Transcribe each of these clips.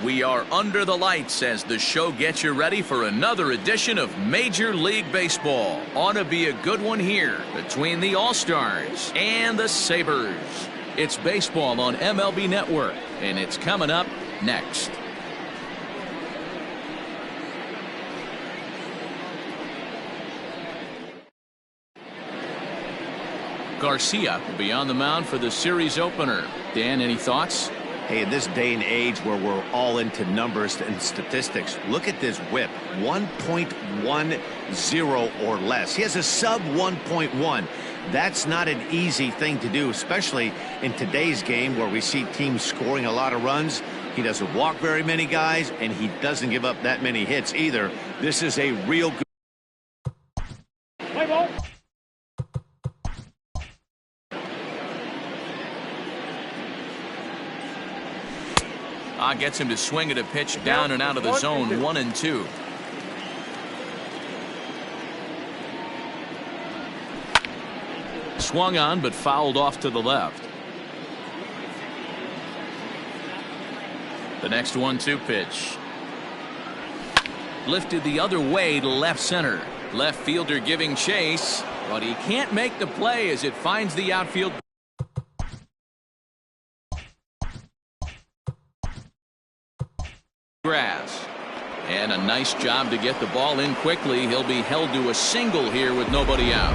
We are under the lights as the show gets you ready for another edition of Major League Baseball. Ought to be a good one here between the All-Stars and the Sabres. It's baseball on MLB Network, and it's coming up next. Garcia will be on the mound for the series opener. Dan, any thoughts? Hey, in this day and age where we're all into numbers and statistics, look at this whip, 1.10 or less. He has a sub 1.1. That's not an easy thing to do, especially in today's game where we see teams scoring a lot of runs. He doesn't walk very many guys, and he doesn't give up that many hits either. This is a real good. Play ball. Gets him to swing at a pitch down and out of the zone, 1-2. Swung on but fouled off to the left. The next 1-2 pitch. Lifted the other way to left center. Left fielder giving chase, but he can't make the play as it finds the outfield. Grass. And a nice job to get the ball in quickly. He'll be held to a single here with nobody out.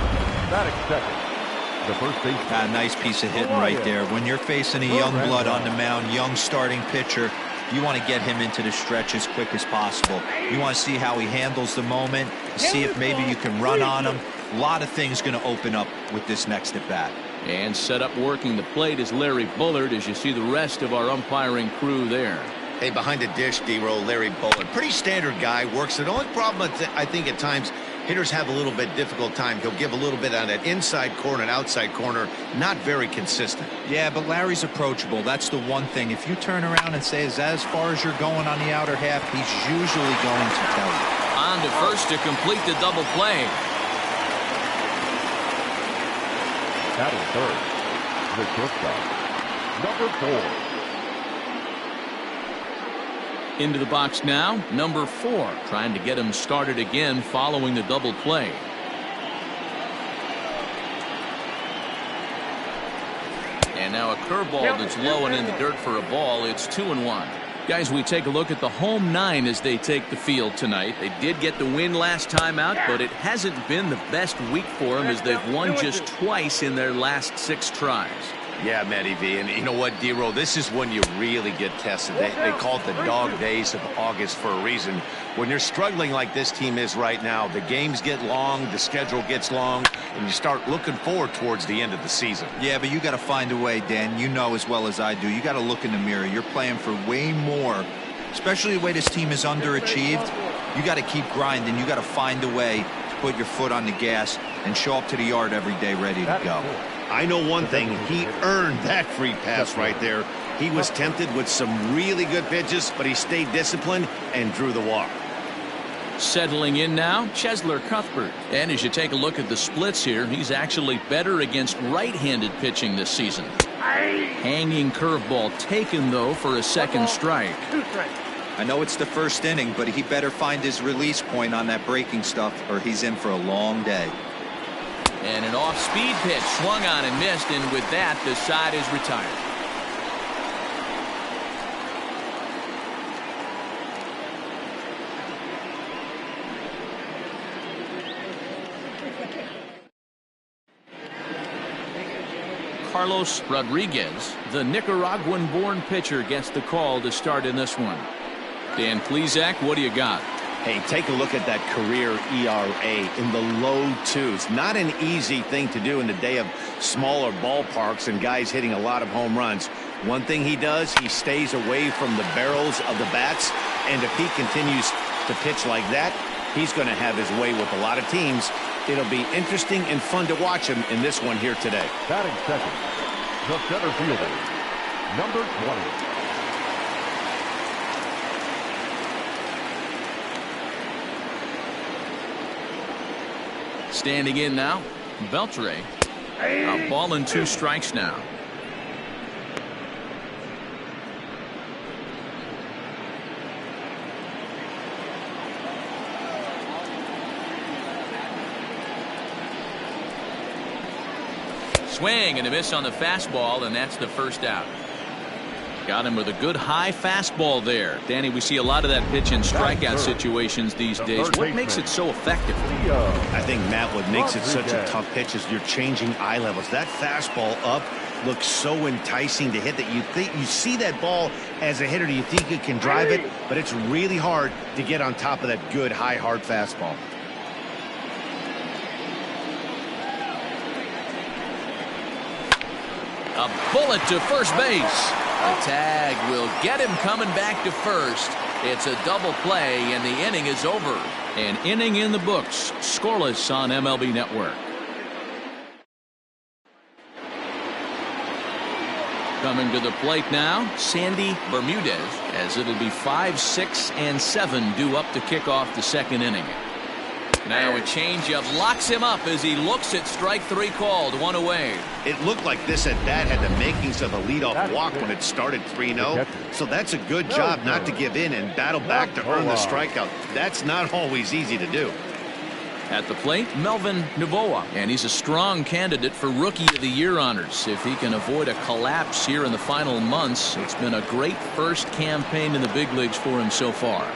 The first base. Nice piece of hitting right there. When you're facing a young blood on the mound, young starting pitcher, you want to get him into the stretch as quick as possible. You want to see how he handles the moment, see if maybe you can run on him. A lot of things going to open up with this next at bat. And set up working the plate is Larry Bullard as you see the rest of our umpiring crew there. Hey, behind the dish, D-Roll, Larry Bullard. Pretty standard guy, works it. The only problem I think at times hitters have a little bit difficult time. He'll give a little bit on that inside corner and outside corner. Not very consistent. Yeah, but Larry's approachable. That's the one thing. If you turn around and say, is that as far as you're going on the outer half, he's usually going to tell you. On to first to complete the double play. That is third. The shortstop, number 4. Into the box now, number 4, trying to get him started again following the double play. And now a curveball that's low and in the dirt for a ball. It's 2-1. Guys, we take a look at the home 9 as they take the field tonight. They did get the win last time out, but it hasn't been the best week for them as they've won just twice in their last 6 tries. Yeah, Matty V, and you know what, D-Roll, this is when you really get tested. They call it the dog days of August for a reason. When you're struggling like this team is right now, the games get long, the schedule gets long, and you start looking forward towards the end of the season. Yeah, but you got to find a way, Dan. You know as well as I do. You got to look in the mirror. You're playing for way more, especially the way this team is underachieved. You got to keep grinding. You got to find a way to put your foot on the gas and show up to the yard every day ready to go. I know one thing, he earned that free pass right there. He was tempted with some really good pitches, but he stayed disciplined and drew the walk. Settling in now, Chesler Cuthbert. And as you take a look at the splits here, he's actually better against right-handed pitching this season. Hanging curveball taken, though, for a second strike. I know it's the first inning, but he better find his release point on that breaking stuff, or he's in for a long day. And an off-speed pitch swung on and missed, and with that, the side is retired. Carlos Rodriguez, the Nicaraguan-born pitcher, gets the call to start in this one. Dan Plesac, what do you got? Hey, take a look at that career ERA in the low 2s. Not an easy thing to do in the day of smaller ballparks and guys hitting a lot of home runs. One thing he does, he stays away from the barrels of the bats, and if he continues to pitch like that, he's going to have his way with a lot of teams. It'll be interesting and fun to watch him in this one here today. Batting second, the center fielder, number 20. Standing in now, Beltre. A ball and 2 strikes now. swing and a miss on the fastball, and that's the first out. Got him with a good high fastball there. Danny, we see a lot of that pitch in strikeout situations these days. What makes it so effective? I think, Matt, what makes it such a tough pitch is you're changing eye levels. That fastball up looks so enticing to hit that you see that ball as a hitter. You think you can drive it, but it's really hard to get on top of that good high hard fastball. A bullet to first base. A tag will get him coming back to first. It's a double play, and the inning is over. An inning in the books. Scoreless on MLB Network. Coming to the plate now, Sandy Bermudez, as it'll be 5, 6, and 7 due up to kick off the second inning. Now a changeup locks him up as he looks at strike 3 called, 1 away. It looked like this at bat had the makings of a leadoff walk when it started 3-0. So that's a good job not to give in and battle back to earn the strikeout. That's not always easy to do. At the plate, Melvin Novoa, and he's a strong candidate for Rookie of the Year honors. If he can avoid a collapse here in the final months, it's been a great first campaign in the big leagues for him so far.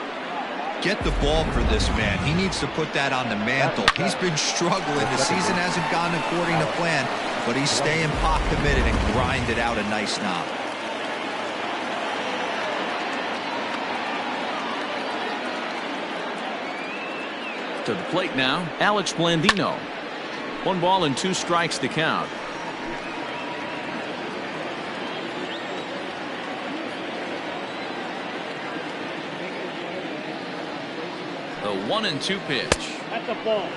Get the ball for this man. He needs to put that on the mantle. He's been struggling. The season hasn't gone according to plan, but he's staying pot committed and grinded out a nice knob. To the plate now, Alex Blandino. 1 ball and 2 strikes to count. The 1-2 pitch. At the ball.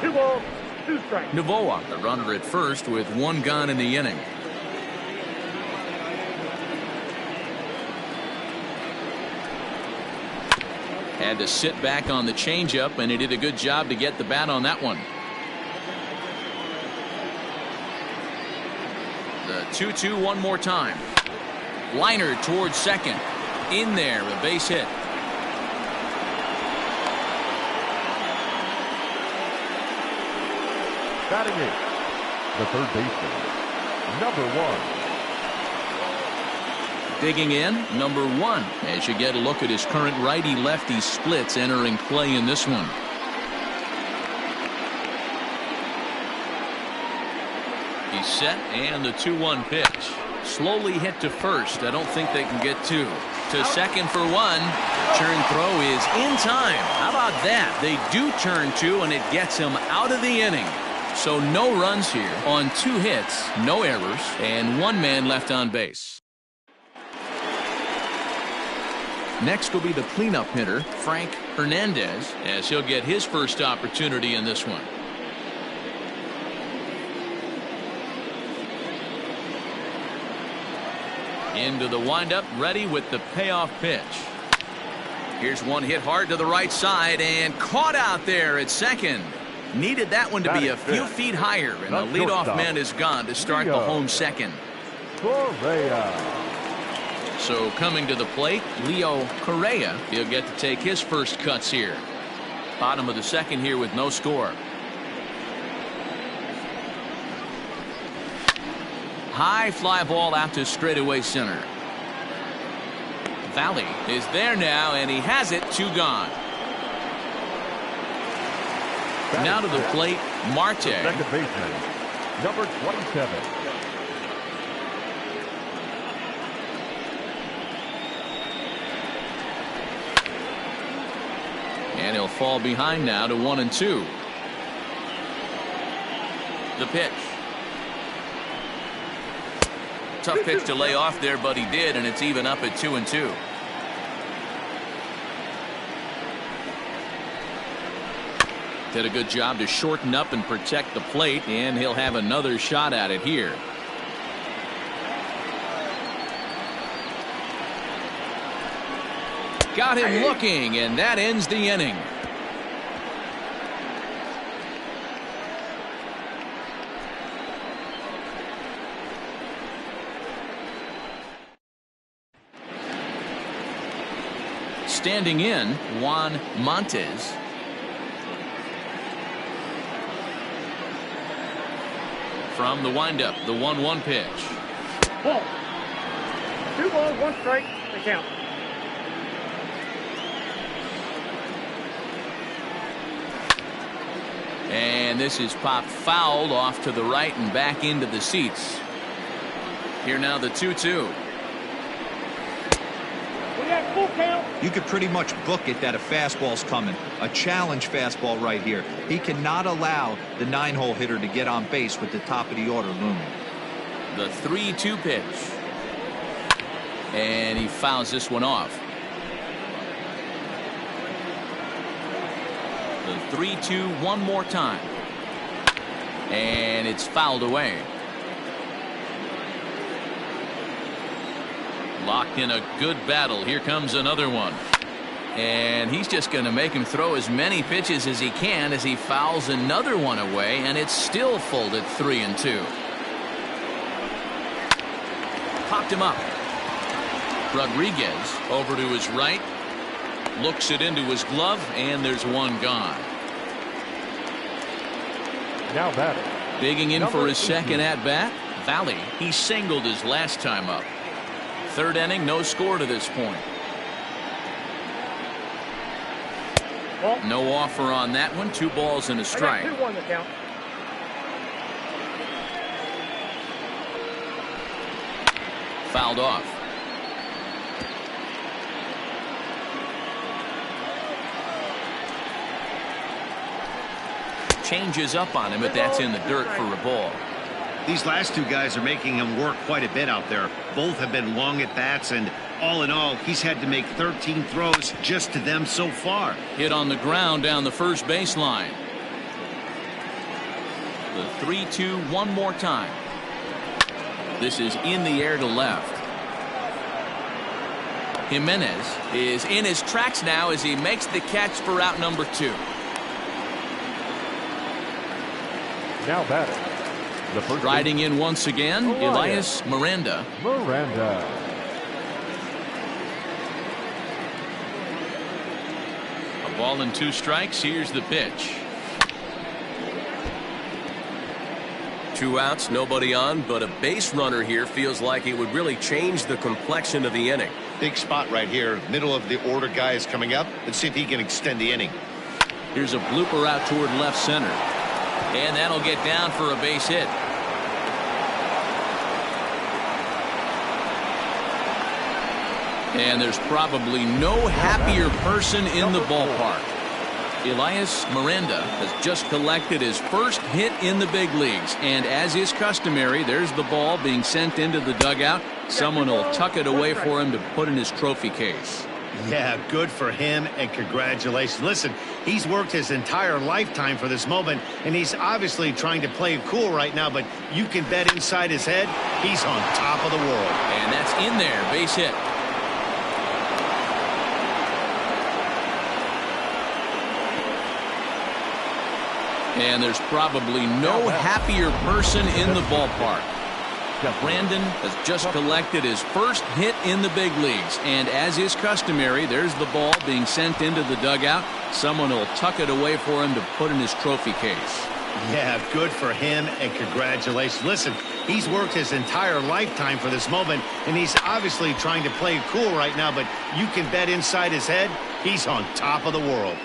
2 balls, 2 strikes. Novoa, the runner at first with 1 gone in the inning. Had to sit back on the changeup, and he did a good job to get the bat on that one. The 2-2 one more time. Liner towards second. In there, a base hit. Batting eighth, the third baseman, number 1. Digging in, number 1, as you get a look at his current righty-lefty splits entering play in this one. He's set, and the 2-1 pitch. Slowly hit to first. I don't think they can get 2. To second for 1. Turn throw is in time. How about that? They do turn 2, and it gets him out of the inning. So no runs here on 2 hits, no errors, and 1 man left on base. Next will be the cleanup hitter, Frank Hernandez, as he'll get his first opportunity in this one. Into the windup, ready with the payoff pitch. Here's one hit hard to the right side and caught out there at second. Needed that one to be a few feet higher, and the leadoff man is gone to start the home second. So coming to the plate, Leo Correa. He'll get to take his first cuts here. Bottom of the second here with no score. High fly ball out to straightaway center. Valley is there now, and he has it. 2 gone. Now to the plate, Marte. Second baseman, number 27. And he'll fall behind now to 1-2. The pitch. Tough pitch to lay off there, but he did, and it's even up at 2-2. Did a good job to shorten up and protect the plate, and he'll have another shot at it here. Got him looking, and that ends the inning. Standing in, Juan Montes. From the windup, the 1-1 pitch. Ball. 2 balls, 1 strike. The count. And this is popped fouled off to the right and back into the seats. Here now the 2-2. We got full count. You could pretty much book it that a fastball's coming. A challenge fastball right here. He cannot allow the 9-hole hitter to get on base with the top of the order looming. The 3-2 pitch. And he fouls this one off. The 3-2 one more time. And it's fouled away. Locked in a good battle. Here comes another one. And he's just going to make him throw as many pitches as he can as he fouls another one away, and it's still full at 3-2. Popped him up. Rodriguez over to his right. Looks it into his glove, and there's one gone. Now batting. Digging in Number for his 18. second at-bat. Valley, he singled his last time up. Third inning, no score to this point. Ball. No offer on that one. 2 balls and a strike. I got 2-1 the count. Fouled off. Changes up on him, but that's in the dirt for a ball. These last 2 guys are making him work quite a bit out there. Both have been long at bats, and all in all, he's had to make 13 throws just to them so far. Hit on the ground down the first baseline. The 3-2 one more time. This is in the air to left. Jimenez is in his tracks now as he makes the catch for out number 2. Now batting. The first Riding in once again, Elias Miranda. Miranda. A ball and 2 strikes. Here's the pitch. 2 outs, nobody on, but a base runner here feels like it would really change the complexion of the inning. Big spot right here. Middle of the order guy is coming up. Let's see if he can extend the inning. Here's a blooper out toward left center. And that'll get down for a base hit. And there's probably no happier person in the ballpark. Elias Miranda has just collected his first hit in the big leagues. And as is customary, there's the ball being sent into the dugout. Someone will tuck it away for him to put in his trophy case. Yeah, good for him, and congratulations. Listen, he's worked his entire lifetime for this moment, and he's obviously trying to play it cool right now, but you can bet inside his head, he's on top of the world. And that's in there, base hit. And there's probably no happier person in the ballpark. Brandon has just collected his first hit in the big leagues. And as is customary, there's the ball being sent into the dugout. Someone will tuck it away for him to put in his trophy case. Yeah, good for him, and congratulations. Listen, he's worked his entire lifetime for this moment, and he's obviously trying to play it cool right now, but you can bet inside his head, he's on top of the world.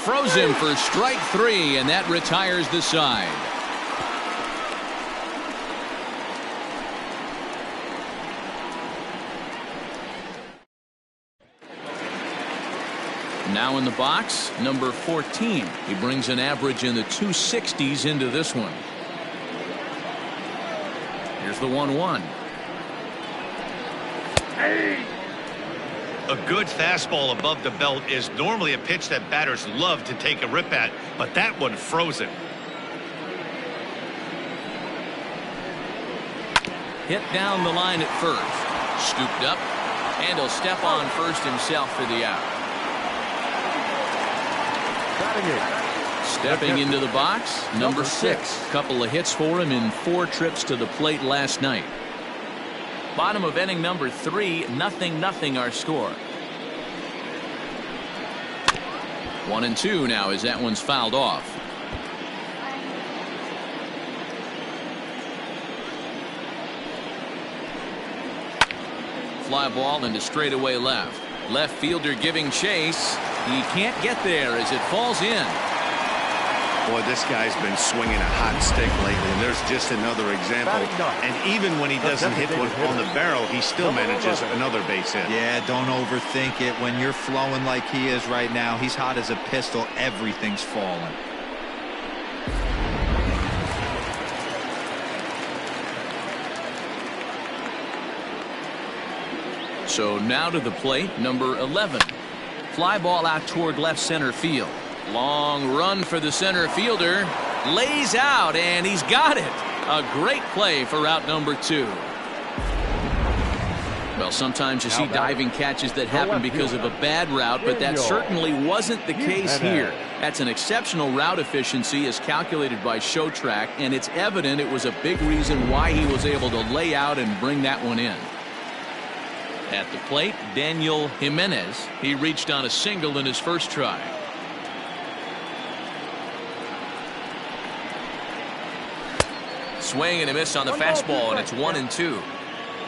Throws him for strike 3, and that retires the side. Now in the box, number 14. He brings an average in the 260s into this one. Here's the 1-1. Hey! A good fastball above the belt is normally a pitch that batters love to take a rip at, but that one froze it. Hit down the line at first. Scooped up, and he'll step on first himself for the out. Stepping into the box, number 6. Couple of hits for him in 4 trips to the plate last night. Bottom of inning number 3, 0-0 our score. 1-2 now as that one's fouled off. Fly ball into straightaway left. Left fielder giving chase. He can't get there as it falls in. Boy, this guy's been swinging a hot stick lately, and there's just another example. And even when he doesn't hit one on the barrel, he still manages another base hit. Yeah, don't overthink it. When you're flowing like he is right now, he's hot as a pistol. Everything's falling. So now to the plate, number 11. Fly ball out toward left center field. Long run for the center fielder. Lays out, and he's got it. A great play for out number 2. Well, sometimes you see diving catches that happen because of a bad route, but that certainly wasn't the case here. That's an exceptional route efficiency as calculated by ShowTrack, and it's evident it was a big reason why he was able to lay out and bring that one in. At the plate, Daniel Jimenez. He reached on a single in his first try. Swing and a miss on the fastball, and it's 1-2.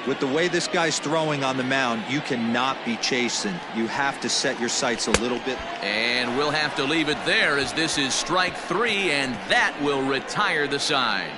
With the way this guy's throwing on the mound, you cannot be chasing. You have to set your sights a little bit. And we'll have to leave it there as this is strike 3, and that will retire the side.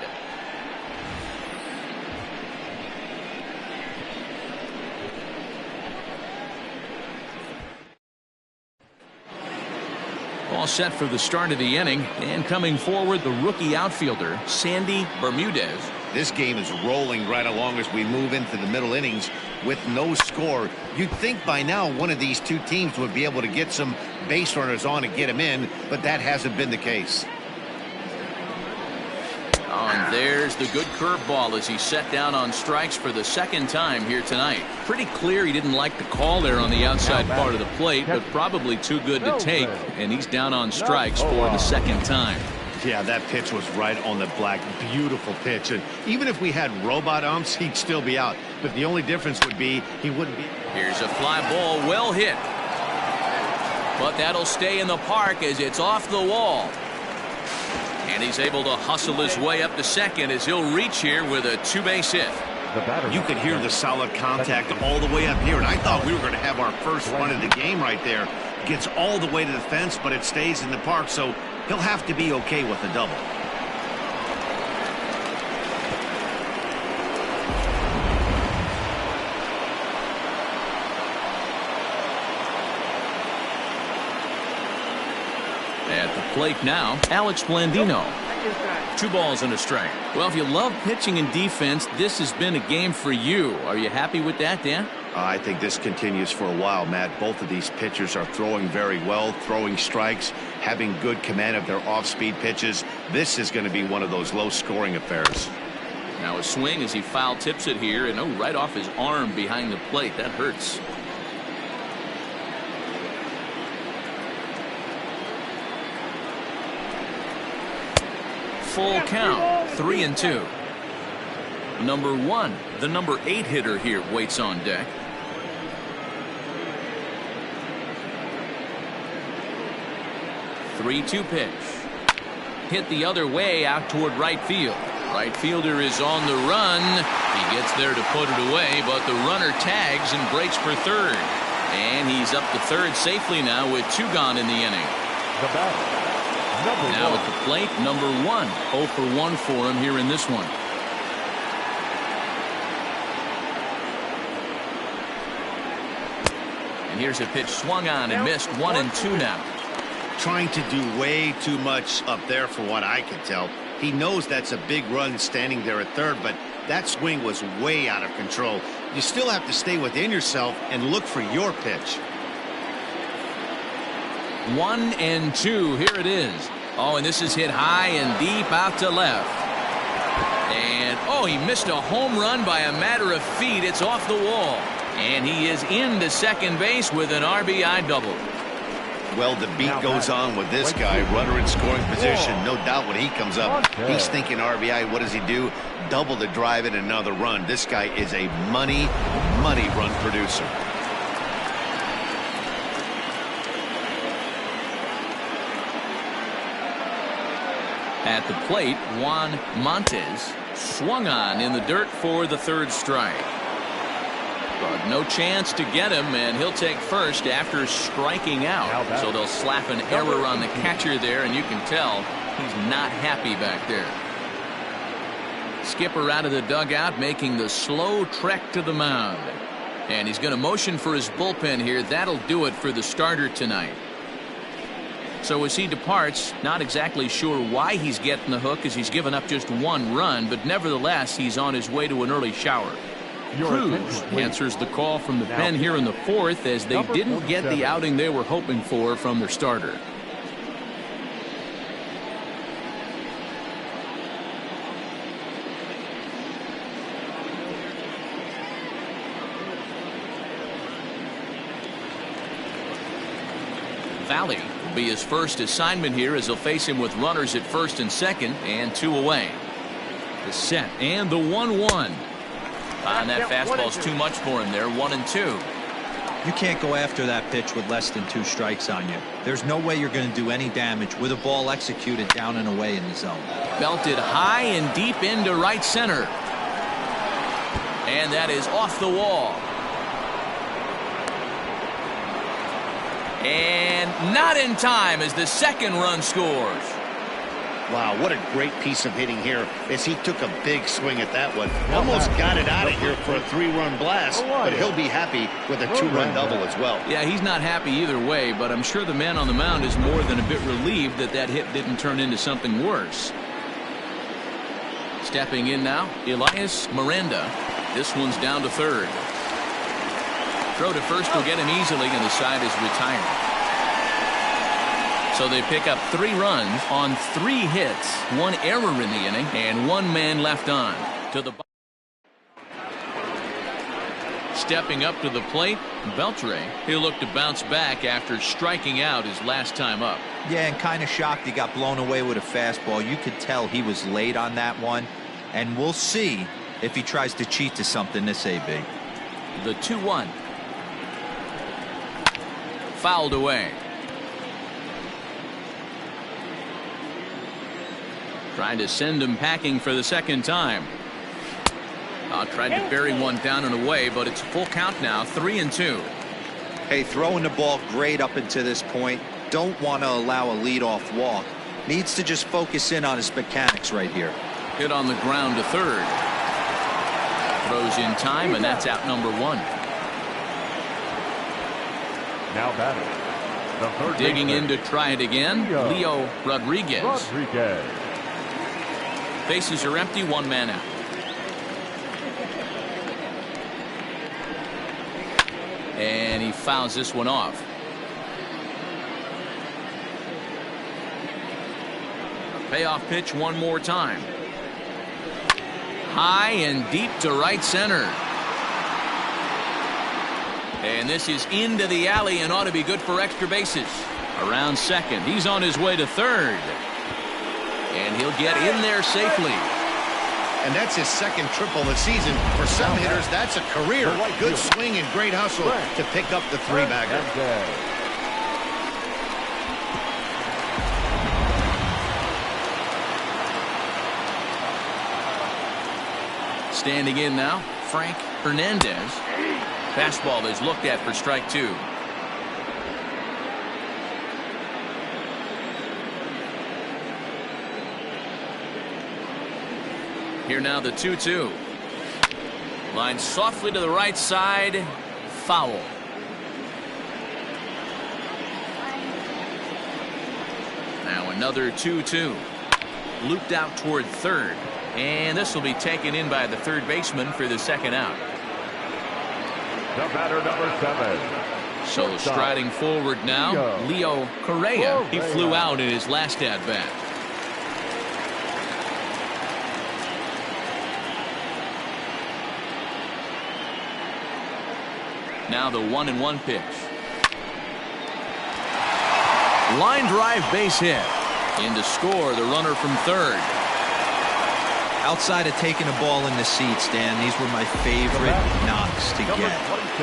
All set for the start of the inning, and coming forward, the rookie outfielder, Sandy Bermudez. This game is rolling right along as we move into the middle innings with no score. You'd think by now one of these two teams would be able to get some base runners on and get them in, but that hasn't been the case. Oh, and there's the good curveball as he set down on strikes for the second time here tonight. Pretty clear he didn't like the call there on the outside part of the plate, but probably too good to take, and he's down on strikes for the second time. Yeah, that pitch was right on the black. Beautiful pitch. And even if we had robot umps, he'd still be out. But the only difference would be he wouldn't be. Here's a fly ball, well hit. But that'll stay in the park as it's off the wall. And he's able to hustle his way up to second as he'll reach here with a 2-base hit. You could hear the solid contact all the way up here, and I thought we were going to have our first run of the game right there. Gets all the way to the fence, but it stays in the park, so he'll have to be okay with a double. At the plate now, Alex Blandino. 2 balls and a strike. Well, if you love pitching and defense, this has been a game for you. Are you happy with that, Dan? I think this continues for a while, Matt. Both of these pitchers are throwing very well, throwing strikes, having good command of their off-speed pitches. This is going to be one of those low-scoring affairs. Now a swing as he foul tips it here, and right off his arm behind the plate. That hurts. Full count, 3-2. Number 1, the number 8 hitter here waits on deck. Three-two pitch. Hit the other way out toward right field. Right fielder is on the run. He gets there to put it away, but the runner tags and breaks for third. And he's up to third safely now with 2 gone in the inning. The batter. Now at the plate, number 1. 0 for 1 for him here in this one. And here's a pitch swung on and missed. 1-2 now. Trying to do way too much up there for what I can tell. He knows that's a big run standing there at third, but that swing was way out of control. You still have to stay within yourself and look for your pitch. 1-2. Here it is. Oh, and this is hit high and deep out to left. And, oh, he missed a home run by a matter of feet. It's off the wall. And he is into second base with an RBI double. Well, the beat goes on with this guy. Runner in scoring position. No doubt when he comes up, he's thinking RBI. What does he do? Double the drive and another run. This guy is a money run producer. At the plate, Juan Montes swung on in the dirt for the third strike. But no chance to get him, and he'll take first after striking out. So they'll slap an error on the catcher there, and you can tell he's not happy back there. Skipper out of the dugout, making the slow trek to the mound. And he's going to motion for his bullpen here. That'll do it for the starter tonight. So as he departs, not exactly sure why he's getting the hook, as he's given up just one run, but nevertheless he's on his way to an early shower. Cruz answers the call from the pen here in the fourth, as they didn't get the outing they were hoping for from their starter. Valley will be his first assignment here, as he'll face him with runners at first and second and 2 away. The set and the 1-1. And that fastball's too much for him there. 1-2. You can't go after that pitch with less than 2 strikes on you. There's no way you're going to do any damage with a ball executed down and away in the zone. Belted high and deep into right center. And that is off the wall. And not in time as the second run scores. Wow, what a great piece of hitting here as he took a big swing at that one. Almost got it out of here for a 3-run blast, but he'll be happy with a 2-run double as well. Yeah, he's not happy either way, but I'm sure the man on the mound is more than a bit relieved that that hit didn't turn into something worse. Stepping in now, Elias Miranda. This one's down to third. Throw to first will get him easily, and the side is retired. So they pick up 3 runs on 3 hits, 1 error in the inning, and 1 man left on. To the stepping up to the plate, Beltre. He'll look to bounce back after striking out his last time up. Yeah, and kind of shocked he got blown away with a fastball. You could tell he was late on that one, and we'll see if he tries to cheat to something this AB. The 2-1. Fouled away. Trying to send him packing for the second time. Tried to bury one down and away, but it's a full count now. 3-2. Hey, throwing the ball great up until this point. Don't want to allow a leadoff walk. Needs to just focus in on his mechanics right here. Hit on the ground to third. Throws in time, and that's out number 1. Now batting, the third digging baseman, in to try it again, Leo Rodriguez. Bases are empty, 1 man out. And he fouls this one off. Payoff pitch one more time. High and deep to right center. And this is into the alley and ought to be good for extra bases. Around second. He's on his way to third. And he'll get in there safely. And that's his second triple of the season. For some hitters, that's a career. Good swing and great hustle to pick up the 3-bagger. Standing in now, Frank Hernandez. Fastball is looked at for strike 2. Here now the 2-2. Line softly to the right side. Foul. Now another 2-2. Looped out toward third. And this will be taken in by the third baseman for the second out. The batter, number 7. So striding forward now, Leo Correa. He flew out in his last at-bat. Now the 1-1 pitch. Line drive base hit. In to score the runner from third. Outside of taking a ball in the seats, Dan, these were my favorite knocks to get.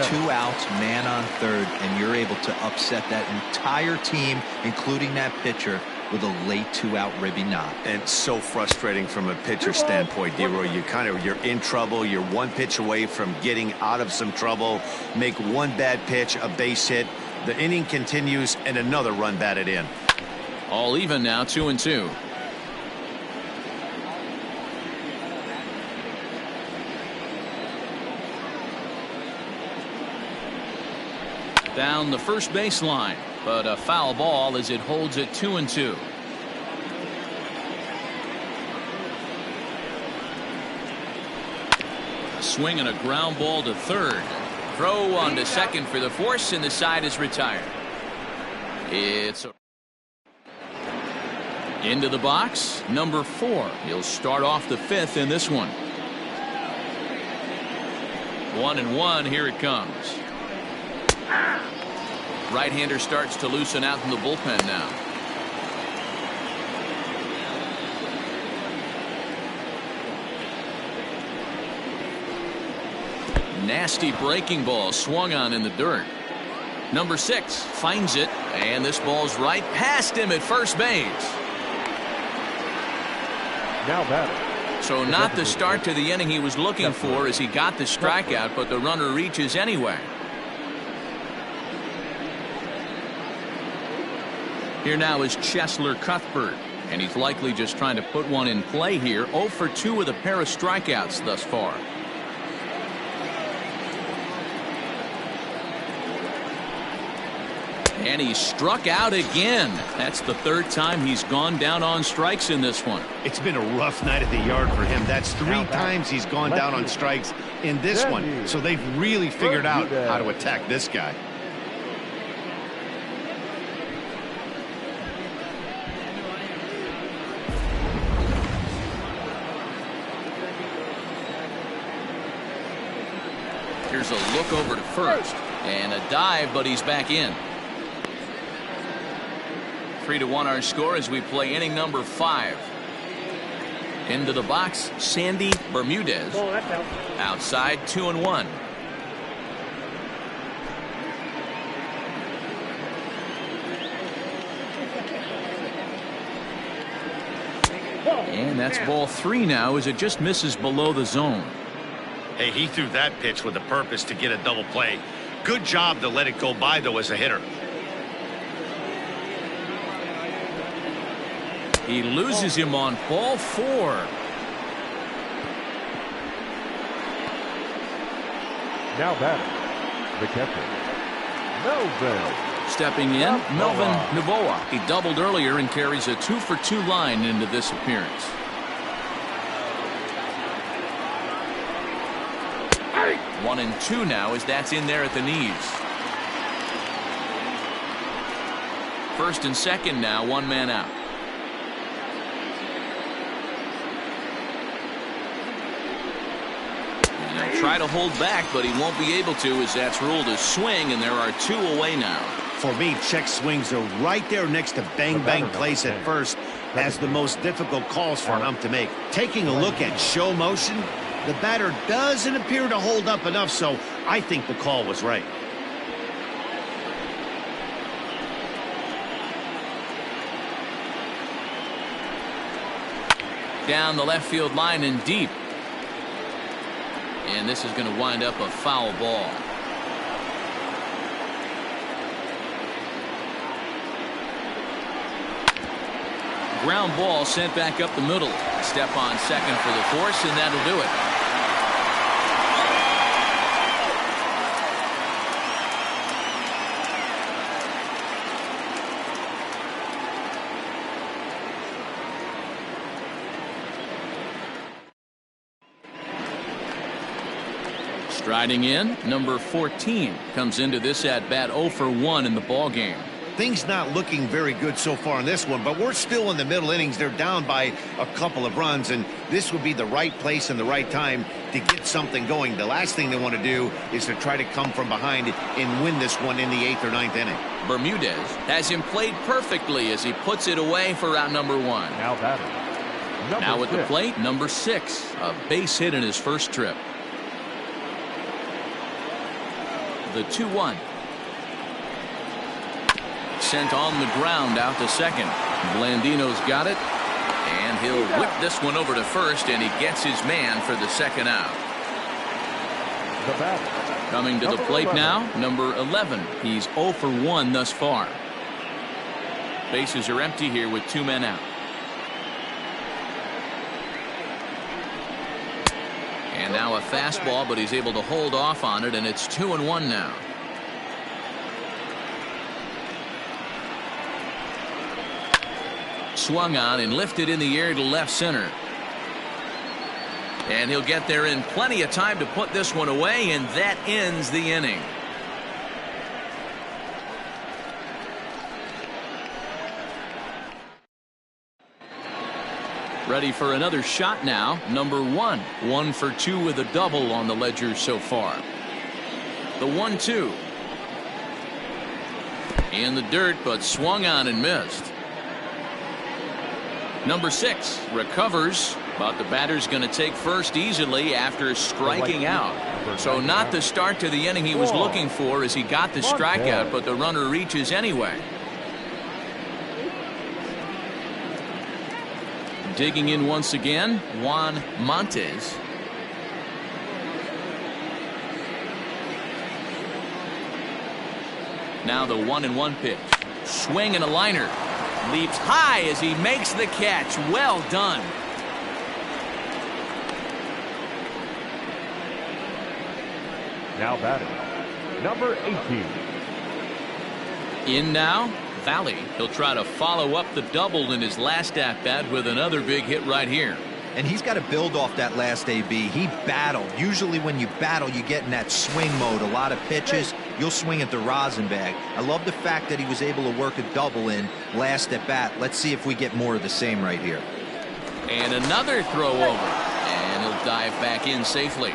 2 outs, man on third, and you're able to upset that entire team, including that pitcher. with a late 2-out ribby knock. And so frustrating from a pitcher standpoint, D-Roy. You're in trouble. You're one pitch away from getting out of some trouble. Make one bad pitch, a base hit. The inning continues, and another run batted in. All even now, 2-2. Down the first baseline, but a foul ball as it holds it 2-2. A swing and a ground ball to third. Throw on to second for the force, and the side is retired. It's into the box, number 4. He'll start off the 5th in this one. 1-1. Here it comes. Right-hander starts to loosen out in the bullpen now. Nasty breaking ball swung on in the dirt. Number 6 finds it, and this ball's right past him at first base. Now batting. So not the start to the inning he was looking for as he got the strikeout, but the runner reaches anyway. Here now is Cheslor Cuthbert, and he's likely just trying to put one in play here. 0 for 2 with a pair of strikeouts thus far. And he struck out again. That's the 3rd time he's gone down on strikes in this one. It's been a rough night at the yard for him. That's 3 times he's gone down on strikes in this one. So they've really figured out how to attack this guy. Here's a look over to first, and a dive, but he's back in. 3-1 our score as we play inning number 5. Into the box, Sandy Bermudez. Outside, 2-1. And that's ball 3 now as it just misses below the zone. Hey, he threw that pitch with a purpose to get a double play. Good job to let it go by, though, as a hitter. He loses him on ball 4. Now batting. The catcher, Melvin. Stepping in, Melvin Novoa. He doubled earlier and carries a 2 for 2 line into this appearance. One and 2 now as that's in there at the knees. First and second now, 1 man out. And he'll try to hold back, but he won't be able to as that's ruled a swing, and there are 2 away now. For me, check swings are right there next to bang place at first as the most difficult calls for an ump to make. Taking a look at show motion, the batter doesn't appear to hold up enough, so I think the call was right. Down the left field line and deep. And this is going to wind up a foul ball. Ground ball sent back up the middle. Step on second for the force, and that'll do it. Striding in, number 14 comes into this at bat 0 for 1 in the ball game. Things not looking very good so far in this one, but we're still in the middle innings. They're down by a couple of runs, and this would be the right place and the right time to get something going. The last thing they want to do is to try to come from behind and win this one in the 8th or 9th inning. Bermudez has him played perfectly as he puts it away for out number 1. Now batting. Now at the plate, number 6, a base hit in his first trip. The 2-1. Sent on the ground out to second. Blandino's got it, and he'll whip this one over to first, and he gets his man for the second out. The batter. Coming to the plate now, number 11. He's 0 for 1 thus far. Bases are empty here with 2 men out. And now a fastball, but he's able to hold off on it, and it's 2-1 now. Swung on and lifted in the air to left center. And he'll get there in plenty of time to put this one away, and that ends the inning. Ready for another shot now. Number 1. 1 for 2 with a double on the ledger so far. The 1-2. In the dirt, but swung on and missed. Number 6 recovers, but the batter's going to take first easily after striking out. So not the start to the inning he was looking for as he got the strikeout, but the runner reaches anyway. Digging in once again, Juan Montes. Now the 1-1 pitch. Swing and a liner. Leaps high as he makes the catch. Well done. Now batting, number 18. In now, Valley. He'll try to follow up the double in his last at-bat with another big hit right here. And he's got to build off that last AB. He battled. Usually when you battle, you get in that swing mode. A lot of pitches, you'll swing at the rosin bag. I love the fact that he was able to work a double in last at bat. Let's see if we get more of the same right here. And another throw over. And he'll dive back in safely.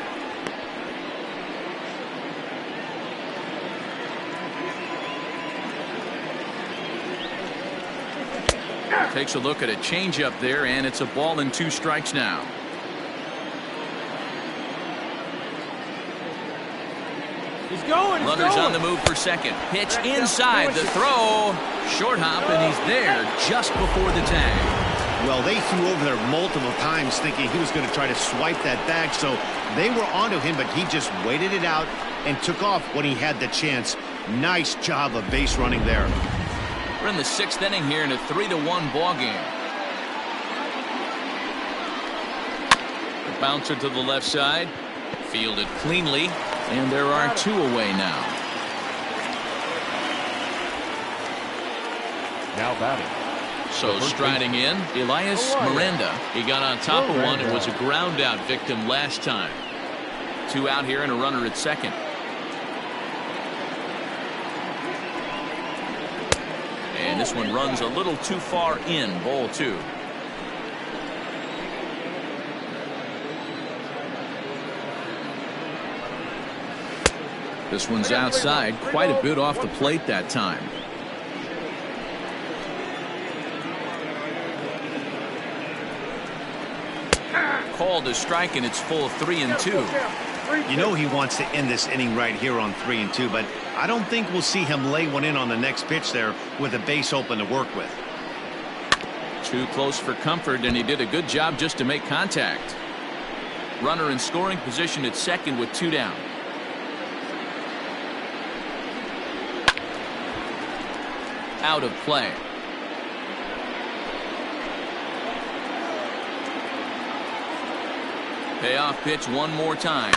Takes a look at a changeup there, and it's a ball and 2 strikes now. He's going. Runners on the move for second. Pitch inside. The throw. Short hop, and he's there just before the tag. Well, they threw over there multiple times thinking he was going to try to swipe that bag, so they were onto him, but he just waited it out and took off when he had the chance. Nice job of base running there. We're in the 6th inning here in a 3-1 ball game. The bouncer to the left side. Fielded cleanly. And there are 2 away now. Now batting. So striding in, Elias Miranda. He got on top of one and was a ground out victim last time. 2 out here and a runner at second. And this one runs a little too far in, ball 2. This one's outside, quite a bit off the plate that time. Called a strike, and it's full 3-2. You know he wants to end this inning right here on 3-2, but I don't think we'll see him lay one in on the next pitch there with a base open to work with. Too close for comfort, and he did a good job just to make contact. Runner in scoring position at second with 2 down. Out of play. Payoff pitch one more time.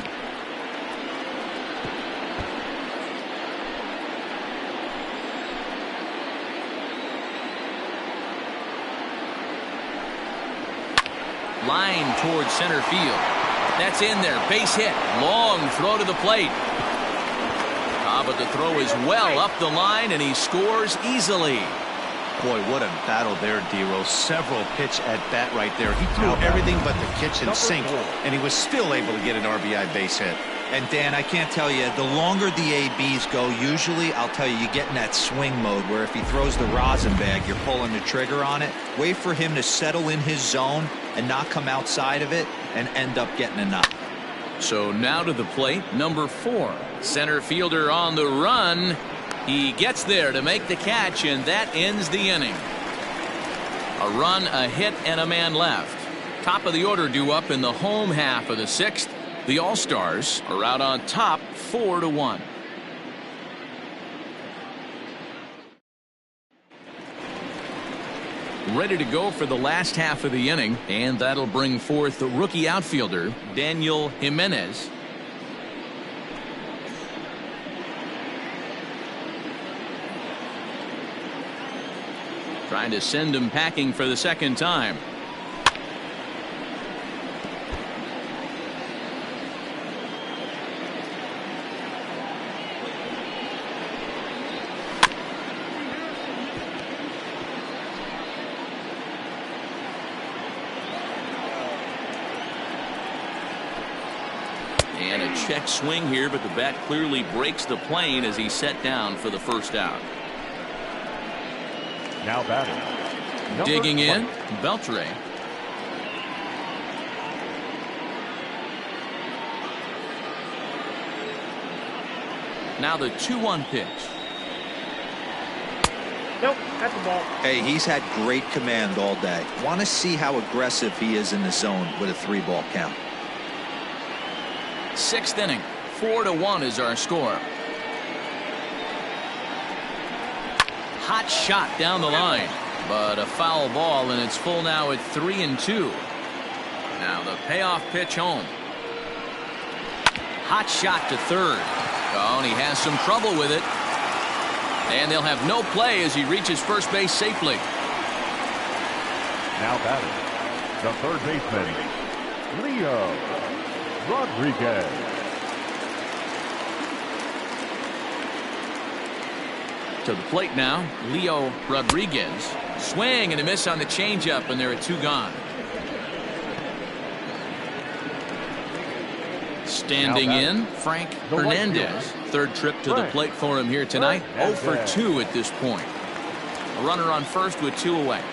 Line towards center field. That's in there. Base hit. Long throw to the plate. But the throw is well up the line, and he scores easily. Boy, what a battle there, D-Rose. Several pitch at bat right there. He threw everything but the kitchen sink, and he was still able to get an RBI base hit. And Dan, I can't tell you, the longer the ABs go, usually I'll tell you, you get in that swing mode where if he throws the rosin bag, you're pulling the trigger on it. Wait for him to settle in his zone and not come outside of it and end up getting a knock. So now to the plate, number 4. Center fielder on the run. He gets there to make the catch, and that ends the inning. A run, a hit, and a man left. Top of the order due up in the home half of the 6th. The All-Stars are out on top 4-1. Ready to go for the last half of the inning, and that'll bring forth the rookie outfielder Daniel Jimenez. Trying to send him packing for the second time. And a check swing here, but the bat clearly breaks the plane as he's set down for the first out. Now batting. Digging in, Beltre. Now the 2-1 pitch. Nope, that's the ball. Hey, he's had great command all day. Want to see how aggressive he is in the zone with a 3-ball count. 6th inning, 4-1 is our score. Hot shot down the line, but a foul ball, and it's full now at 3-2. Now the payoff pitch home. Hot shot to third. Oh, and he has some trouble with it. And they'll have no play as he reaches first base safely. Now batting. The third baseman, Leo Rodriguez. To the plate now, Leo Rodriguez. Swing and a miss on the changeup, and there are 2 gone. Standing in, Frank Hernandez. Third trip to the plate for him here tonight. 0 for 2 at this point. A runner on first with 2 away.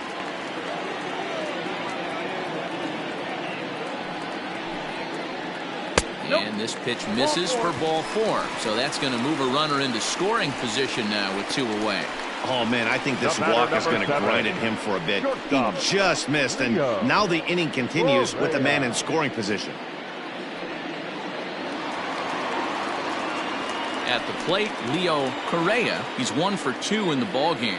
And this pitch misses for ball 4. So that's going to move a runner into scoring position now with 2 away. Oh, man, I think this walk is going to grind at him for a bit. He just missed, and now the inning continues with the man in scoring position. At the plate, Leo Correa. He's 1 for 2 in the ball game.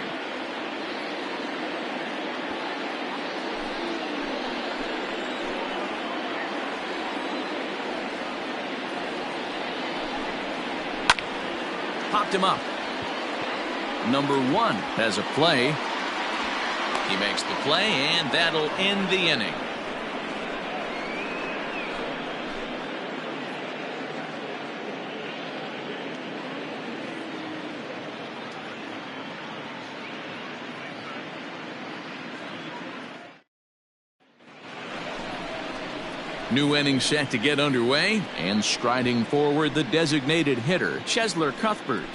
Popped him up. Number 1 has a play. He makes the play, and that'll end the inning. New inning set to get underway, and striding forward the designated hitter, Chesler Cuthbert.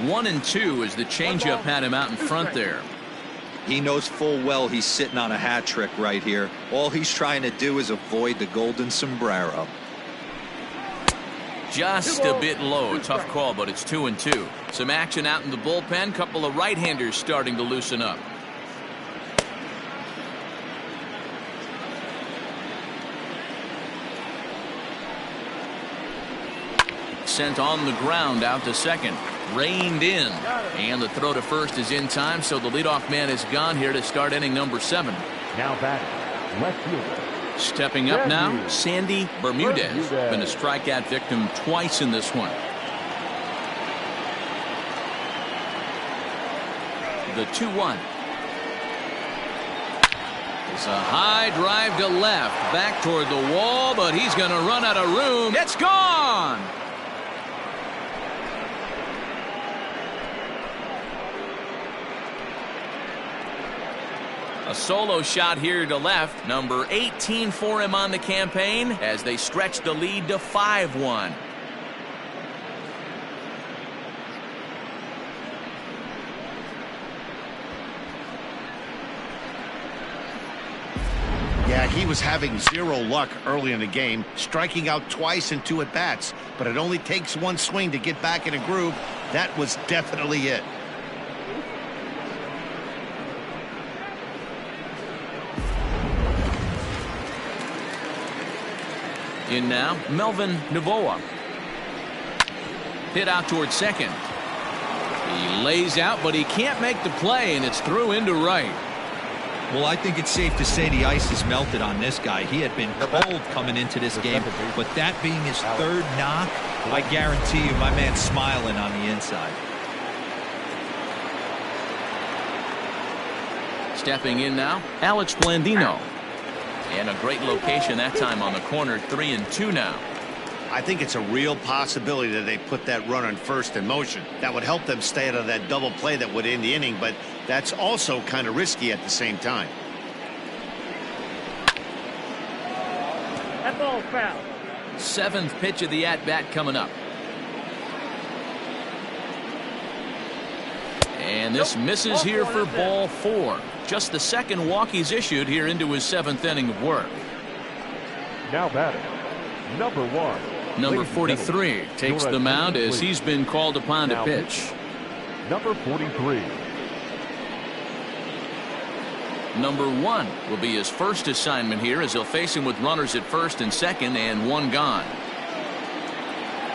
One and 2 as the changeup had him out in front there. He knows full well he's sitting on a hat trick right here. All he's trying to do is avoid the golden sombrero. Just a bit low. Tough call, but it's 2-2. Some action out in the bullpen. Couple of right-handers starting to loosen up. Sent on the ground out to second. Reined in. And the throw to first is in time, so the leadoff man is gone here to start inning number 7. Now batting, left fielder. Stepping up now, Sandy Bermudez. Been a strikeout victim twice in this one. The 2-1. It's a high drive to left. Back toward the wall, but he's going to run out of room. It's gone! A solo shot here to left. Number 18 for him on the campaign as they stretch the lead to 5-1. Yeah, he was having zero luck early in the game, striking out twice in 2 at-bats. But it only takes one swing to get back in a groove. That was definitely it. In now, Melvin Novoa. Hit out towards second. He lays out, but he can't make the play, and it's through into right. Well, I think it's safe to say the ice has melted on this guy. He had been cold coming into this game, but that being his 3rd knock, I guarantee you my man's smiling on the inside. Stepping in now, Alex Blandino. And a great location that time on the corner, 3-2 now. I think it's a real possibility that they put that runner in first in motion. That would help them stay out of that double play that would end the inning, but that's also kind of risky at the same time. That ball's foul. 7th pitch of the at-bat coming up. And this misses here for ball 4. Just the 2nd walk he's issued here into his 7th inning of work. Now batting, number 1. Number 43 takes the mound as he's been called upon to pitch. Number 43. Number 1 will be his first assignment here as he'll face him with runners at first and second and 1 gone.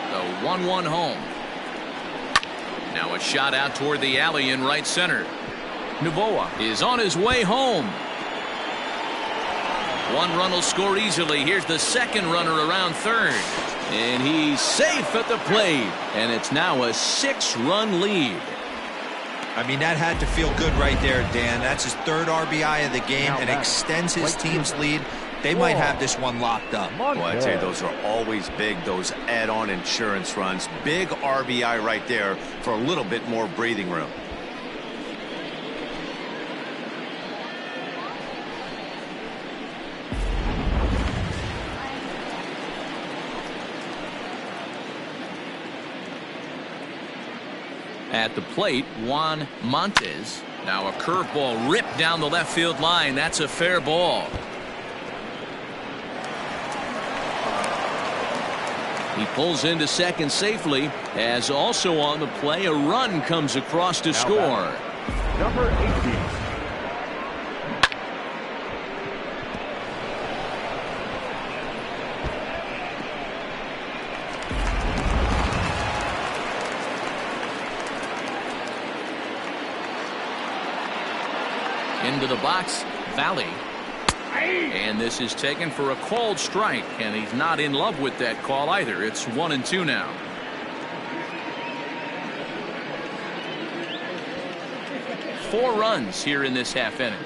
The 1-1 home. Now a shot out toward the alley in right center. Novoa is on his way home. 1 run will score easily. Here's the 2nd runner around third. And he's safe at the plate. And it's now a 6-run lead. I mean, that had to feel good right there, Dan. That's his 3rd RBI of the game and extends his team's lead. They might have this one locked up. Well, I'd say those are always big, those add-on insurance runs. Big RBI right there for a little bit more breathing room. At the plate, Juan Montes. Now a curveball ripped down the left field line. That's a fair ball. He pulls into second safely, as also on the play a run comes across to score. Number 18. Into the box, Valley. And this is taken for a called strike, and he's not in love with that call either. It's 1-2 now. Four runs here in this half inning.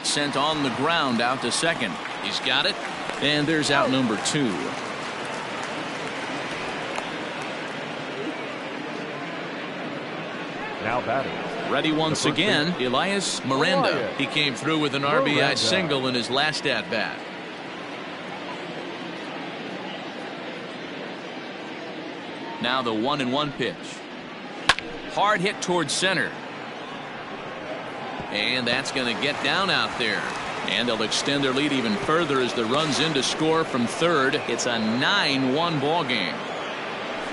Sent on the ground out to second. He's got it, and there's out number 2. Now batting. Ready once again, Elias Miranda. He came through with an RBI single in his last at-bat. Now the 1-1 pitch. Hard hit towards center. And that's going to get down out there. And they'll extend their lead even further as the runs in to score from third. It's a 9-1 ball game.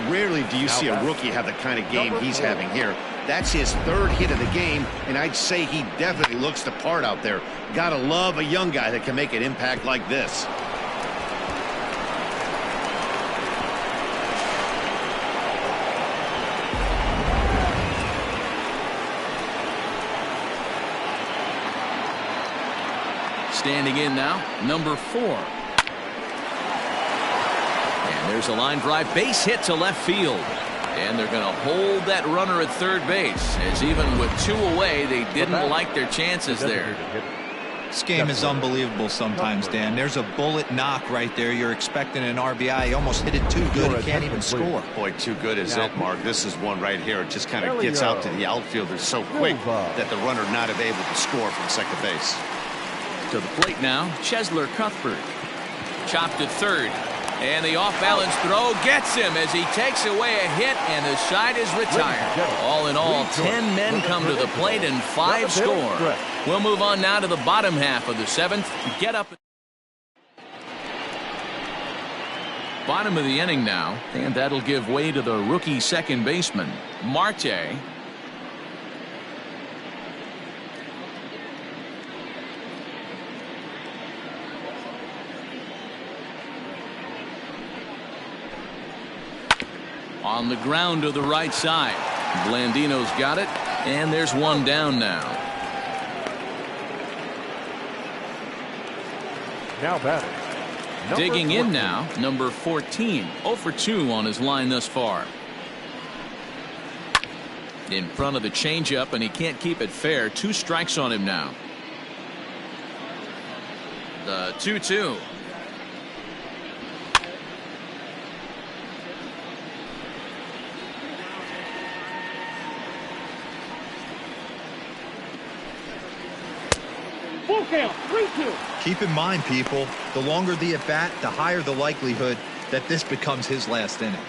Rarely do you see a rookie have the kind of game he's having here. That's his 3rd hit of the game, and I'd say he definitely looks the part out there. Gotta love a young guy that can make an impact like this. Standing in now, number 4. And there's a line drive base hit to left field. And they're going to hold that runner at third base, as even with 2 away, they didn't like their chances there. This game is unbelievable sometimes, Dan. There's a bullet knock right there. You're expecting an RBI. He almost hit it too good. He can't even score. Boy, too good is it, Mark. This is one right here. It just kind of gets out to the outfielder so quick that the runner not able to score from second base. To the plate now, Chesler Cuthbert. Chopped at third. And the off-balance throw gets him as he takes away a hit, and the side is retired. All in all, 10 men come to the plate and 5 score. We'll move on now to the bottom half of the 7th. Get up. Bottom of the inning now, and that'll give way to the rookie second baseman, Marte. On the ground to the right side. Blandino's got it, and there's one down now. Now batting. Digging in now, number 14. 0 for 2 on his line thus far. In front of the changeup, and he can't keep it fair. 2 strikes on him now. The 2-2. Full count, 3-2. Keep in mind, people, the longer the at-bat, the higher the likelihood that this becomes his last inning.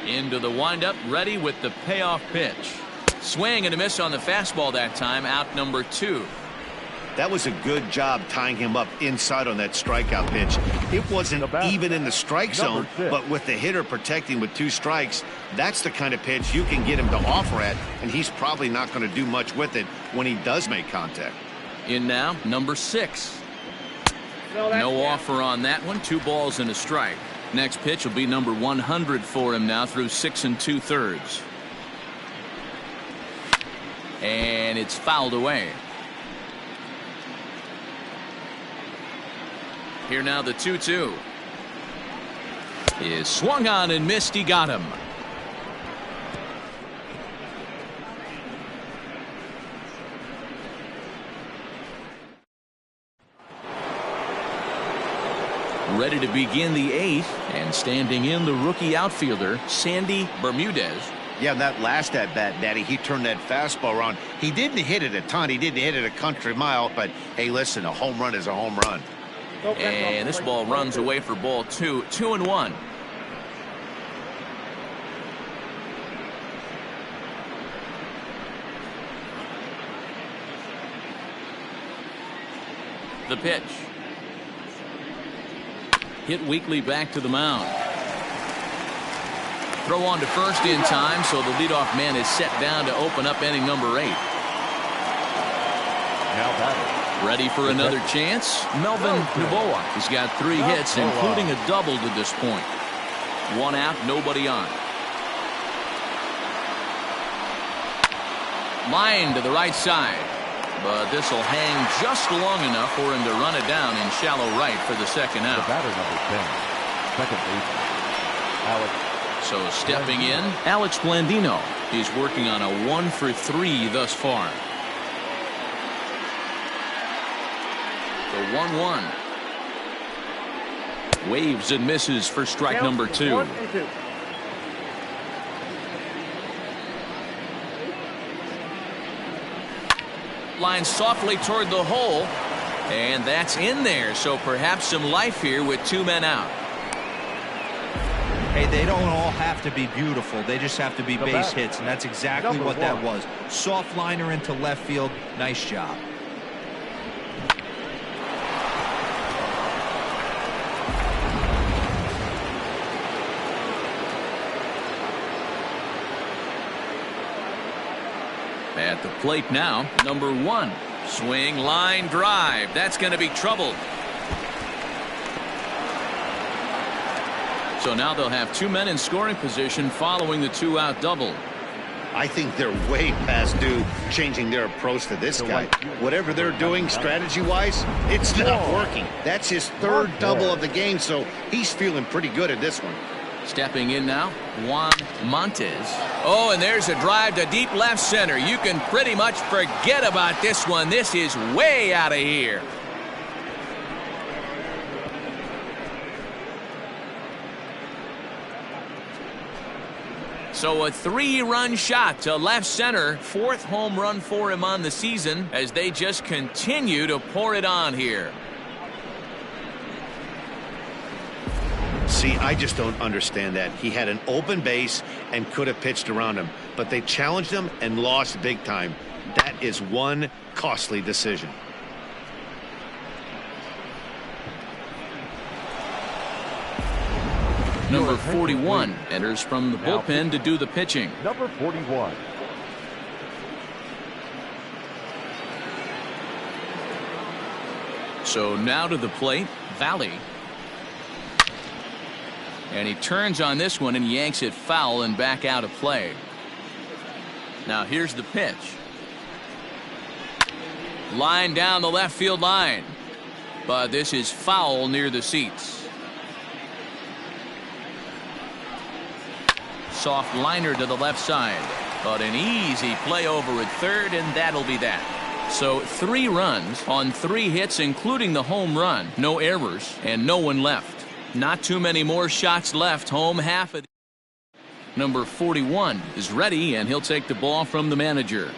Into the windup, ready with the payoff pitch. Swing and a miss on the fastball that time, out number 2. That was a good job tying him up inside on that strikeout pitch. It wasn't even in the strike zone, but with the hitter protecting with 2 strikes, that's the kind of pitch you can get him to offer at, and he's probably not going to do much with it when he does make contact. In now, number 6. No offer on that one. 2 balls and a strike. Next pitch will be number 100 for him now through 6 2/3. And it's fouled away. Here now the 2-2 is swung on and missed. He got him. Ready to begin the 8th, and standing in the rookie outfielder Sandy Bermudez. Yeah, that last at bat, Daddy, he turned that fastball around. He didn't hit it a ton. He didn't hit it a country mile, but hey, listen, a home run is a home run. And this ball runs away for ball 2. 2-1. The pitch. Hit weakly back to the mound. Throw on to first in time, so the leadoff man is set down to open up inning number 8. Now batting. Ready for another chance? Melvin Noboa. He's got 3 hits, including a double to this point. 1 out, nobody on. Line to the right side. But this will hang just long enough for him to run it down in shallow right for the second out. The batter number 10. Second baseman, Alex. So stepping in, Alex Blandino. He's working on a 1 for 3 thus far. The 1-1. Waves and misses for strike number 2. Line softly toward the hole, and that's in there, so perhaps some life here with 2 men out. Hey, they don't all have to be beautiful. They just have to be base hits, and that's exactly what that was. Soft liner into left field. Nice job. At the plate now, number 1. Swing, line, drive. That's going to be trouble. So now they'll have 2 men in scoring position following the 2-out double. I think they're way past due changing their approach to this guy. Whatever they're doing strategy-wise, it's not working. That's his 3rd double of the game, so he's feeling pretty good at this one. Stepping in now, Juan Montes. Oh, and there's a drive to deep left center. You can pretty much forget about this one. This is way out of here. So a 3-run shot to left center. 4th home run for him on the season as they just continue to pour it on here. See, I just don't understand that. He had an open base and could have pitched around him, but they challenged him and lost big time. That is one costly decision. Number 41 enters from the bullpen to do the pitching. Number 41. So now to the plate, Valley. And he turns on this one and yanks it foul and back out of play. Now here's the pitch. Line down the left field line. But this is foul near the seats. Soft liner to the left side. But an easy play over at third, and that'll be that. So 3 runs on 3 hits, including the home run. No errors and no one left. Not too many more shots left. Home half of the... Number 41 is ready, and he'll take the ball from the manager.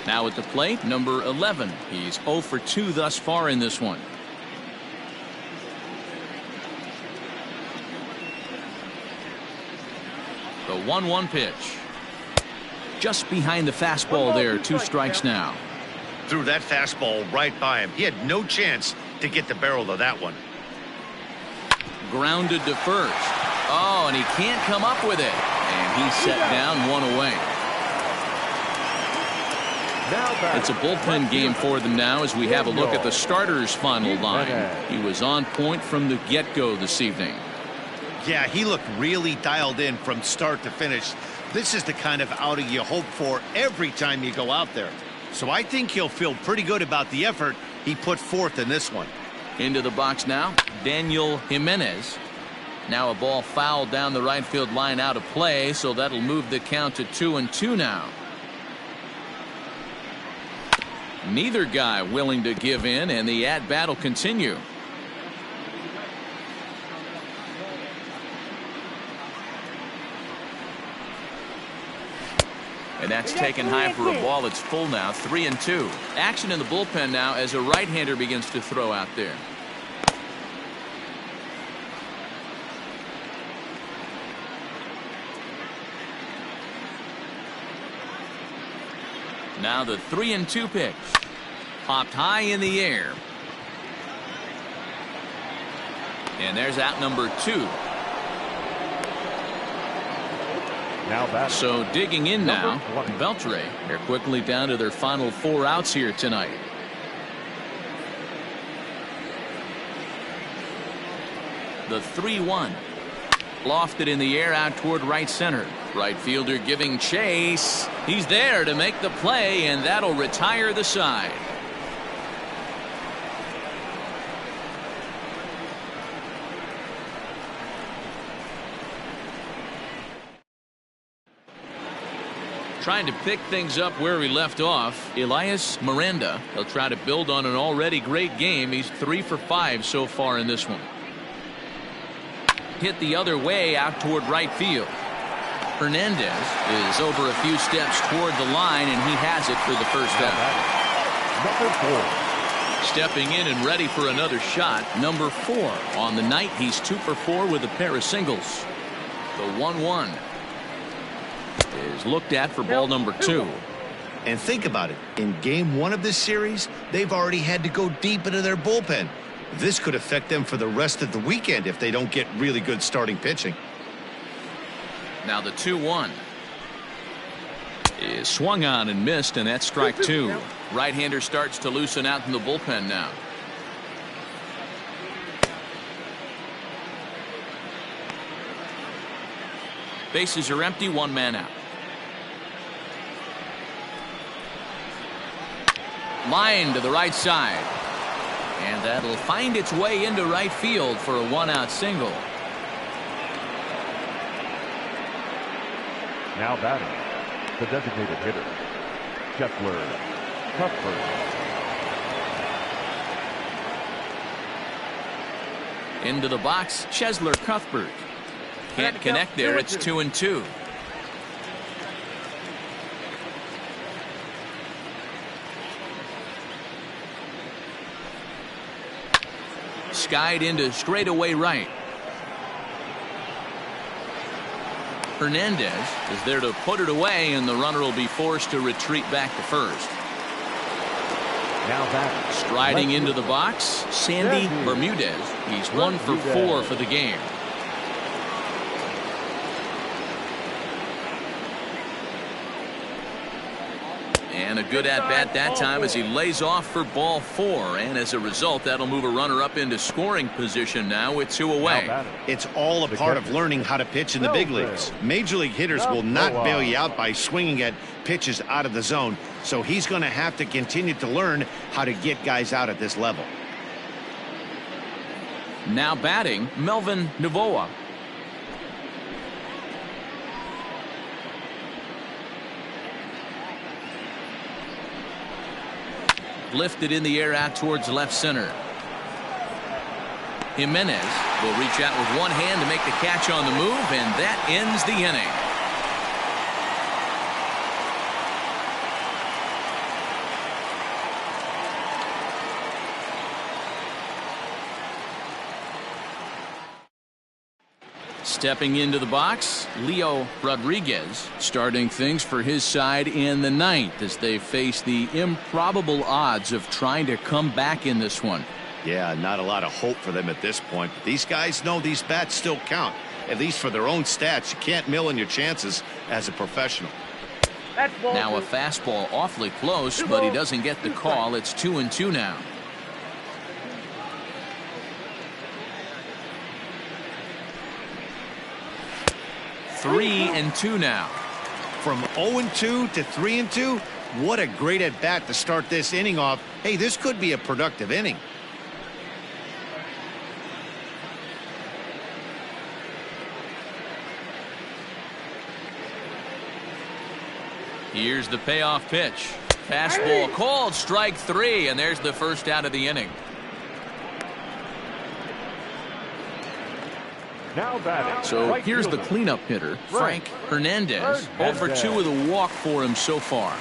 Now at the plate, number 11. He's 0 for 2 thus far in this one. The 1-1 pitch. Just behind the fastball there. 2 strikes now. Threw that fastball right by him. He had no chance to get the barrel of that one. Grounded to first. Oh, and he can't come up with it. And he's set down 1 away. It's a bullpen game for them now as we have a look at the starter's final line. He was on point from the get-go this evening. Yeah, he looked really dialed in from start to finish. This is the kind of outing you hope for every time you go out there. So I think he'll feel pretty good about the effort he put forth in this one. Into the box now, Daniel Jimenez. Now a ball fouled down the right field line out of play, so that'll move the count to 2-2 now. Neither guy willing to give in, and the at-bat will continue. And that's taken high for a ball. It's full now. 3-2. Action in the bullpen now as a right-hander begins to throw out there. Now the 3-2 pitch. Popped high in the air. And there's out number 2. So digging in now, Beltre. They're quickly down to their final 4 outs here tonight. The 3-1. Lofted in the air out toward right center. Right fielder giving chase. He's there to make the play, and that'll retire the side. Trying to pick things up where he left off, Elias Miranda. He'll try to build on an already great game. He's 3 for 5 so far in this one. Hit the other way out toward right field. Hernandez is over a few steps toward the line, and he has it for the first out. Number 4. Stepping in and ready for another shot, number 4. On the night, he's 2 for 4 with a pair of singles. The 1-1 is looked at for ball number 2. And think about it. In game 1 of this series, they've already had to go deep into their bullpen. This could affect them for the rest of the weekend if they don't get really good starting pitching. Now the 2-1 is swung on and missed, and that's strike 2. Right-hander starts to loosen out in the bullpen now. Bases are empty, 1 man out. Line to the right side. And that'll find its way into right field for a 1-out single. Now batting, the designated hitter, Kepler Cuthbert. Into the box, Chesler Cuthbert. Can't connect there. It's 2-2. Skied into straightaway right. Hernandez is there to put it away, and the runner will be forced to retreat back to first. Now back. Striding into the box, Sandy Bermudez. He's 1 for 4 for the game. And a good at-bat that time as he lays off for ball 4. And as a result, that'll move a runner up into scoring position now with 2 away. It's all a part of learning how to pitch in the big leagues. Major league hitters will not bail you out by swinging at pitches out of the zone. So he's going to have to continue to learn how to get guys out at this level. Now batting, Melvin Novoa. Lifted in the air out towards left center. Jimenez will reach out with one hand to make the catch on the move, and that ends the inning. Stepping into the box, Leo Rodriguez starting things for his side in the 9th as they face the improbable odds of trying to come back in this one. Yeah, not a lot of hope for them at this point. But these guys know these bats still count, at least for their own stats. You can't mill in your chances as a professional. Now a fastball awfully close, but he doesn't get the call. It's 2-2 now. Three and two now. From 0-2 to 3-2, what a great at bat to start this inning off. Hey, this could be a productive inning. Here's the payoff pitch. Fastball called, strike 3, and there's the first out of the inning. Now batting. So here's the cleanup hitter, Frank Hernandez. 0 for 2 with a walk for him so far.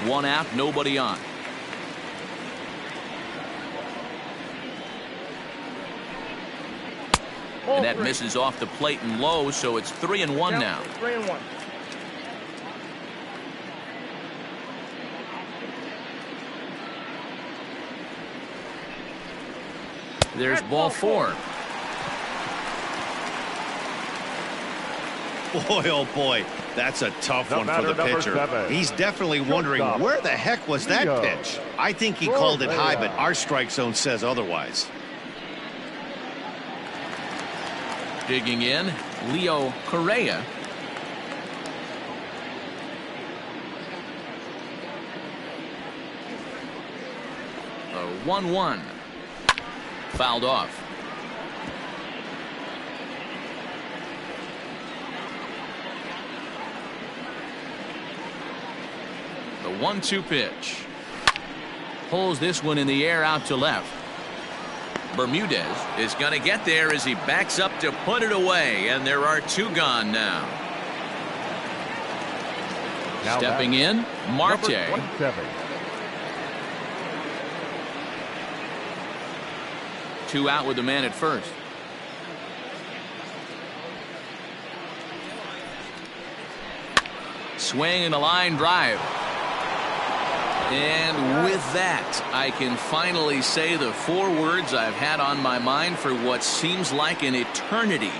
1 out, nobody on. And that misses off the plate and low, so it's 3-1 now. 3-1. There's ball 4. Boy, oh boy, that's a tough one for the pitcher. 7. He's definitely wondering where the heck was that pitch. I think he called it high, but our strike zone says otherwise. Digging in, Leo Correa. A 1-1. Fouled off. The 1-2 pitch. Pulls this one in the air out to left. Bermudez is going to get there as he backs up to put it away, and there are 2 gone now. Stepping in, Marte. 2 out with the man at first. Swing and a line drive. And with that, I can finally say the 4 words I've had on my mind for what seems like an eternity.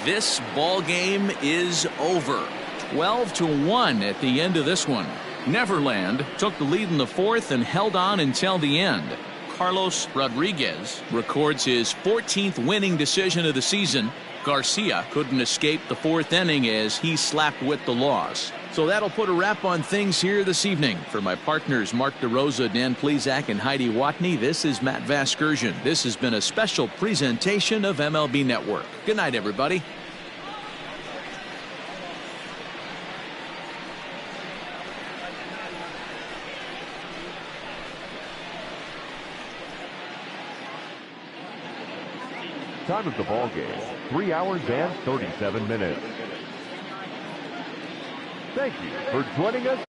This ball game is over. 12-1 at the end of this one. Neverland took the lead in the 4th and held on until the end. Carlos Rodriguez records his 14th winning decision of the season. Garcia couldn't escape the 4th inning as he slapped with the loss. So that'll put a wrap on things here this evening. For my partners Mark DeRosa, Dan Plesac, and Heidi Watney, this is Matt Vasgersian. This has been a special presentation of MLB Network. Good night, everybody. Time of the ball game, 3 hours and 37 minutes. Thank you for joining us